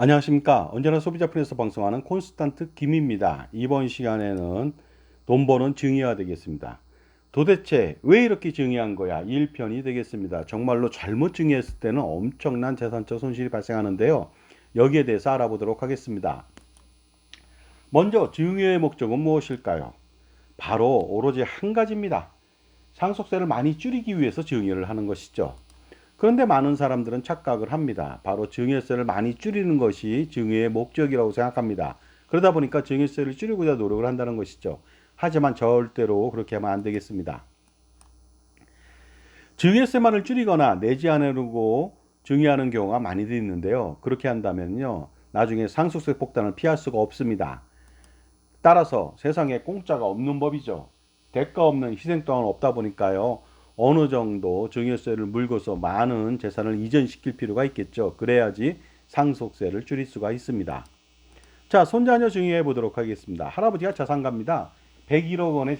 안녕하십니까. 언제나 소비자편에서 방송하는 콘스탄트 김입니다. 이번 시간에는 돈 버는 증여가 되겠습니다. 도대체 왜 이렇게 증여한 거야? 1편이 되겠습니다. 정말로 잘못 증여했을 때는 엄청난 재산적 손실이 발생하는데요. 여기에 대해서 알아보도록 하겠습니다. 먼저 증여의 목적은 무엇일까요? 바로 오로지 한 가지입니다. 상속세를 많이 줄이기 위해서 증여를 하는 것이죠. 그런데 많은 사람들은 착각을 합니다. 바로 증여세를 많이 줄이는 것이 증여의 목적이라고 생각합니다. 그러다 보니까 증여세를 줄이고자 노력을 한다는 것이죠. 하지만 절대로 그렇게 하면 안 되겠습니다. 증여세만을 줄이거나 내지 않으려고 증여하는 경우가 많이 있는데요. 그렇게 한다면요, 나중에 상속세 폭탄을 피할 수가 없습니다. 따라서 세상에 공짜가 없는 법이죠. 대가 없는 희생 또한 없다 보니까요, 어느 정도 증여세를 물고서 많은 재산을 이전시킬 필요가 있겠죠. 그래야지 상속세를 줄일 수가 있습니다. 자, 손자녀 증여해 보도록 하겠습니다. 할아버지가 자산가입니다. 101억 원의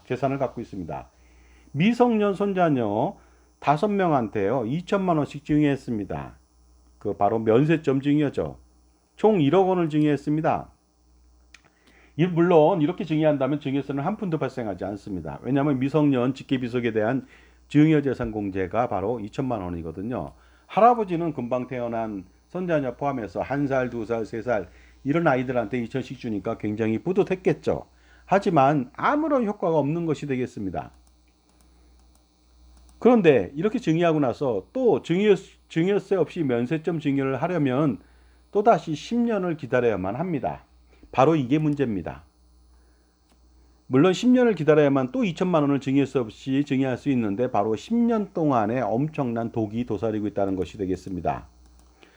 재산을 갖고 있습니다. 미성년 손자녀 5명한테요 2천만 원씩 증여했습니다. 그 바로 면세점 증여죠. 총 1억 원을 증여했습니다. 물론 이렇게 증여한다면 증여세는 한 푼도 발생하지 않습니다. 왜냐하면 미성년 직계비속에 대한 증여재산 공제가 바로 2천만 원이거든요. 할아버지는 금방 태어난 손자녀 포함해서 1살, 2살, 3살 이런 아이들한테 2천씩 주니까 굉장히 뿌듯했겠죠. 하지만 아무런 효과가 없는 것이 되겠습니다. 그런데 이렇게 증여하고 나서 또 증여세 없이 면세점 증여를 하려면 또다시 10년을 기다려야만 합니다. 바로 이게 문제입니다. 물론 10년을 기다려야만 또 2천만 원을 증여세 없이 증여할 수 있는데 바로 10년 동안에 엄청난 독이 도사리고 있다는 것이 되겠습니다.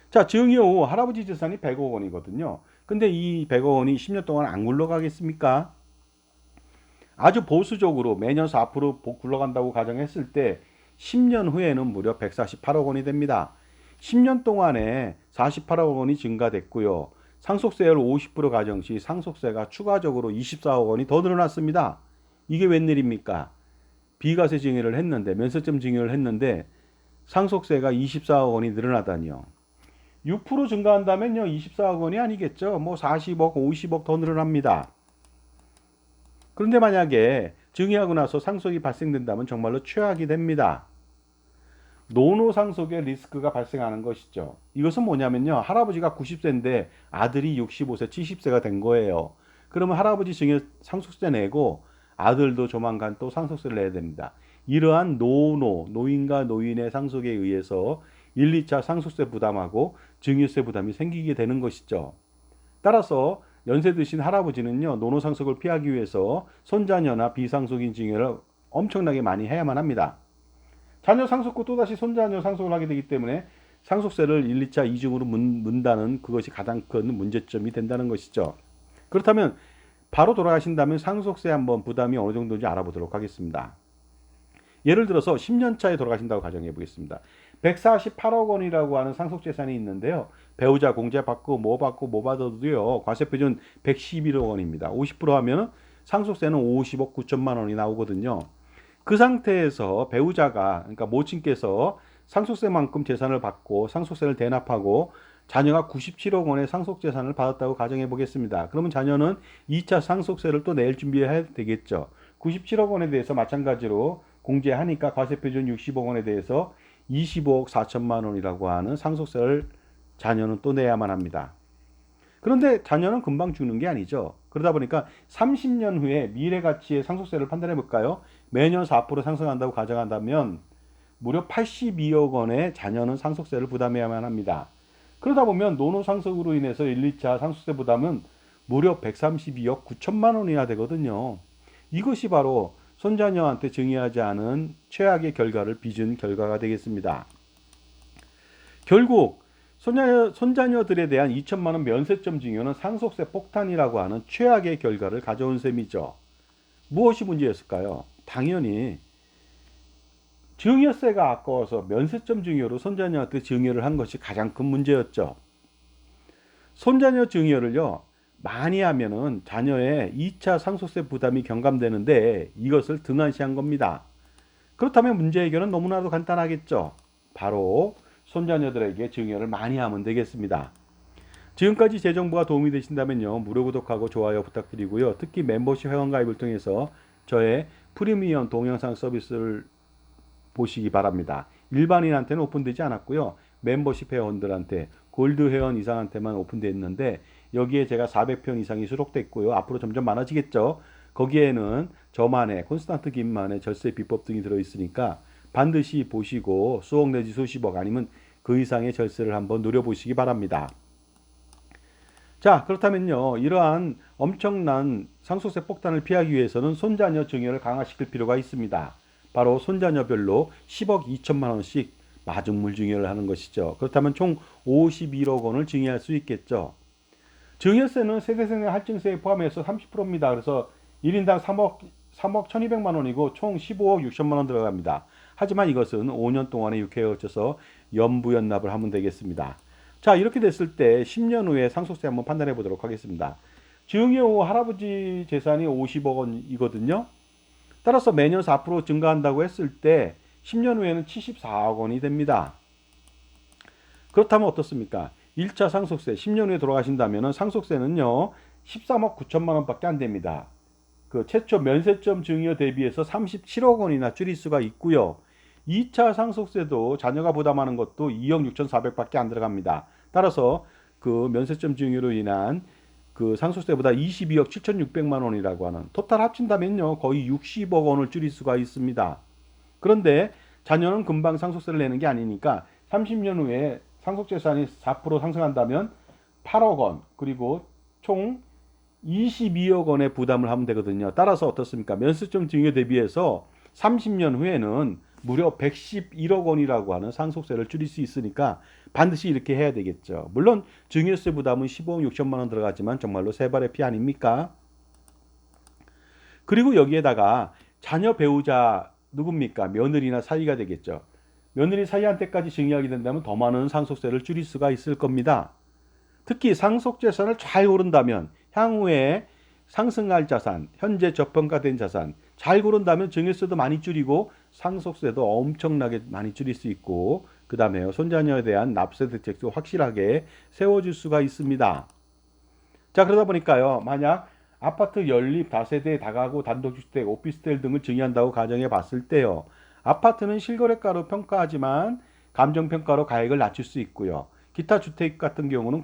자, 증여 후 할아버지 재산이 100억 원이거든요. 근데 이 100억 원이 10년 동안 안 굴러가겠습니까? 아주 보수적으로 매년 4% 굴러간다고 가정했을 때 10년 후에는 무려 148억 원이 됩니다. 10년 동안에 48억 원이 증가됐고요. 상속세율 50% 가정 시 상속세가 추가적으로 24억 원이 더 늘어났습니다. 이게 웬일입니까? 비과세 증여를 했는데, 면세점 증여를 했는데 상속세가 24억 원이 늘어나다니요. 6% 증가한다면요 24억 원이 아니겠죠. 뭐 40억, 50억 더 늘어납니다. 그런데 만약에 증여하고 나서 상속이 발생된다면 정말로 최악이 됩니다. 노노상속의 리스크가 발생하는 것이죠. 이것은 뭐냐면요, 할아버지가 90세인데 아들이 65세, 70세가 된 거예요. 그러면 할아버지 증여 상속세 내고 아들도 조만간 또 상속세를 내야 됩니다. 이러한 노인과 노인의 상속에 의해서 1, 2차 상속세 부담하고 증여세 부담이 생기게 되는 것이죠. 따라서 연세 드신 할아버지는요, 노노상속을 피하기 위해서 손자녀나 비상속인 증여를 엄청나게 많이 해야만 합니다. 자녀 상속 후 또다시 손자녀 상속을 하게 되기 때문에 상속세를 1, 2차 이중으로 문다는 그것이 가장 큰 문제점이 된다는 것이죠. 그렇다면 바로 돌아가신다면 상속세 한번 부담이 어느 정도인지 알아보도록 하겠습니다. 예를 들어서 10년 차에 돌아가신다고 가정해 보겠습니다. 148억 원이라고 하는 상속재산이 있는데요. 배우자 공제 받고 뭐 받아도요, 과세표준 111억 원입니다. 50% 하면 상속세는 50억 9천만 원이 나오거든요. 그 상태에서 배우자가, 그러니까 모친께서 상속세만큼 재산을 받고 상속세를 대납하고 자녀가 97억 원의 상속재산을 받았다고 가정해 보겠습니다. 그러면 자녀는 2차 상속세를 또 낼 준비해야 되겠죠. 97억 원에 대해서 마찬가지로 공제하니까 과세표준 60억 원에 대해서 25억 4천만 원이라고 하는 상속세를 자녀는 또 내야만 합니다. 그런데 자녀는 금방 죽는 게 아니죠. 그러다 보니까 30년 후에 미래 가치의 상속세를 판단해 볼까요? 매년 4% 상승한다고 가정한다면 무려 82억 원의 자녀는 상속세를 부담해야만 합니다. 그러다 보면 노노상속으로 인해서 1, 2차 상속세 부담은 무려 132억 9천만 원이나 되거든요. 이것이 바로 손자녀한테 증여하지 않은 최악의 결과를 빚은 결과가 되겠습니다. 결국 손자녀들에 대한 2천만 원 면세점 증여는 상속세 폭탄이라고 하는 최악의 결과를 가져온 셈이죠. 무엇이 문제였을까요? 당연히 증여세가 아까워서 면세점 증여로 손자녀한테 증여를 한 것이 가장 큰 문제였죠. 손자녀 증여를요, 많이 하면은 자녀의 2차 상속세 부담이 경감되는데 이것을 등한시한 겁니다. 그렇다면 문제 해결은 너무나도 간단하겠죠. 바로 손자녀들에게 증여를 많이 하면 되겠습니다. 지금까지 제 정보가 도움이 되신다면요. 무료 구독하고 좋아요 부탁드리고요. 특히 멤버십 회원가입을 통해서 저의 프리미엄 동영상 서비스를 보시기 바랍니다. 일반인한테는 오픈되지 않았고요. 멤버십 회원들한테 골드 회원 이상한테만 오픈되어 있는데 여기에 제가 400편 이상이 수록되어 있고요. 앞으로 점점 많아지겠죠. 거기에는 저만의 콘스탄트 김만의 절세 비법 등이 들어있으니까 반드시 보시고 수억 내지 수십억 아니면 그 이상의 절세를 한번 노려보시기 바랍니다. 자, 그렇다면요. 이러한 엄청난 상속세 폭탄을 피하기 위해서는 손자녀 증여를 강화시킬 필요가 있습니다. 바로 손자녀별로 10억 2천만 원씩 마중물 증여를 하는 것이죠. 그렇다면 총 51억 원을 증여할 수 있겠죠. 증여세는 세대세대 할증세에 포함해서 30%입니다. 그래서 1인당 3억 1200만 원이고 총 15억 6천만 원 들어갑니다. 하지만 이것은 5년 동안에 6회에 걸쳐서 연부연납을 하면 되겠습니다. 자, 이렇게 됐을 때 10년 후에 상속세 한번 판단해 보도록 하겠습니다. 증여 후 할아버지 재산이 50억 원이거든요. 따라서 매년 4% 증가한다고 했을 때 10년 후에는 74억 원이 됩니다. 그렇다면 어떻습니까? 1차 상속세 10년 후에 돌아가신다면 상속세는요 13억 9천만 원밖에 안 됩니다. 그 최초 면세점 증여 대비해서 37억 원이나 줄일 수가 있고요. 2차 상속세도 자녀가 부담하는 것도 2억 6천4백밖에 안 들어갑니다. 따라서 그 면세점 증여로 인한 그 상속세보다 22억 7천6백만 원이라고 하는 토탈 합친다면요 거의 60억 원을 줄일 수가 있습니다. 그런데 자녀는 금방 상속세를 내는 게 아니니까 30년 후에 상속재산이 4% 상승한다면 8억 원 그리고 총 22억 원의 부담을 하면 되거든요. 따라서 어떻습니까? 면세점 증여 대비해서 30년 후에는 무려 111억 원이라고 하는 상속세를 줄일 수 있으니까 반드시 이렇게 해야 되겠죠. 물론 증여세 부담은 15억 6천만 원 들어가지만 정말로 세 발의 피 아닙니까? 그리고 여기에다가 자녀 배우자 누굽니까? 며느리나 사위가 되겠죠. 며느리 사위한테까지 증여하게 된다면 더 많은 상속세를 줄일 수가 있을 겁니다. 특히 상속재산을 잘 고른다면 향후에 상승할 자산, 현재 저평가된 자산 잘 고른다면 증여세도 많이 줄이고 상속세도 엄청나게 많이 줄일 수 있고 그 다음에 손자녀에 대한 납세 대책도 확실하게 세워줄 수가 있습니다. 자, 그러다 보니까요. 만약 아파트 연립 다세대 다가구 단독주택 오피스텔 등을 증여한다고 가정해 봤을 때요. 아파트는 실거래가로 평가하지만 감정평가로 가액을 낮출 수 있고요. 기타 주택 같은 경우는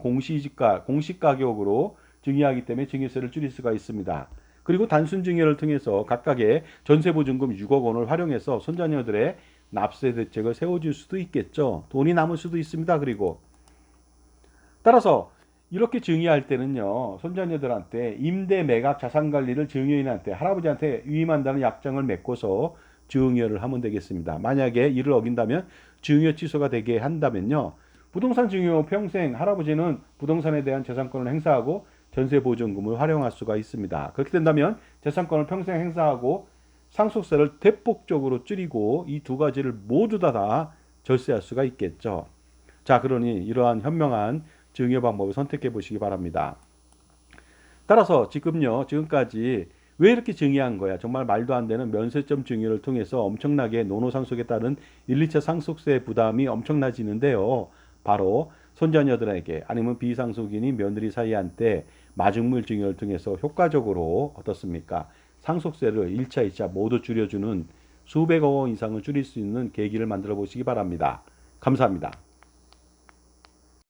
공시가격으로 증여하기 때문에 증여세를 줄일 수가 있습니다. 그리고 단순 증여를 통해서 각각의 전세보증금 6억 원을 활용해서 손자녀들의 납세 대책을 세워줄 수도 있겠죠. 돈이 남을 수도 있습니다. 그리고 따라서 이렇게 증여할 때는요. 손자녀들한테 임대 매각 자산관리를 증여인한테 할아버지한테 위임한다는 약정을 맺고서 증여를 하면 되겠습니다. 만약에 이를 어긴다면 증여 취소가 되게 한다면요. 부동산 증여 평생 할아버지는 부동산에 대한 재산권을 행사하고 전세보증금을 활용할 수가 있습니다. 그렇게 된다면 재산권을 평생 행사하고 상속세를 대폭적으로 줄이고 이 두 가지를 모두 다 절세할 수가 있겠죠. 자, 그러니 이러한 현명한 증여 방법을 선택해 보시기 바랍니다. 따라서 지금까지 왜 이렇게 증여한 거야? 정말 말도 안 되는 면세점 증여를 통해서 엄청나게 노노상속에 따른 1, 2차 상속세 부담이 엄청나지는데요. 바로 손자녀들에게 아니면 비상속인이 며느리 사이한테 마중물 증여를 통해서 효과적으로 어떻습니까? 상속세를 1차, 2차 모두 줄여주는 수백억 원 이상을 줄일 수 있는 계기를 만들어 보시기 바랍니다. 감사합니다.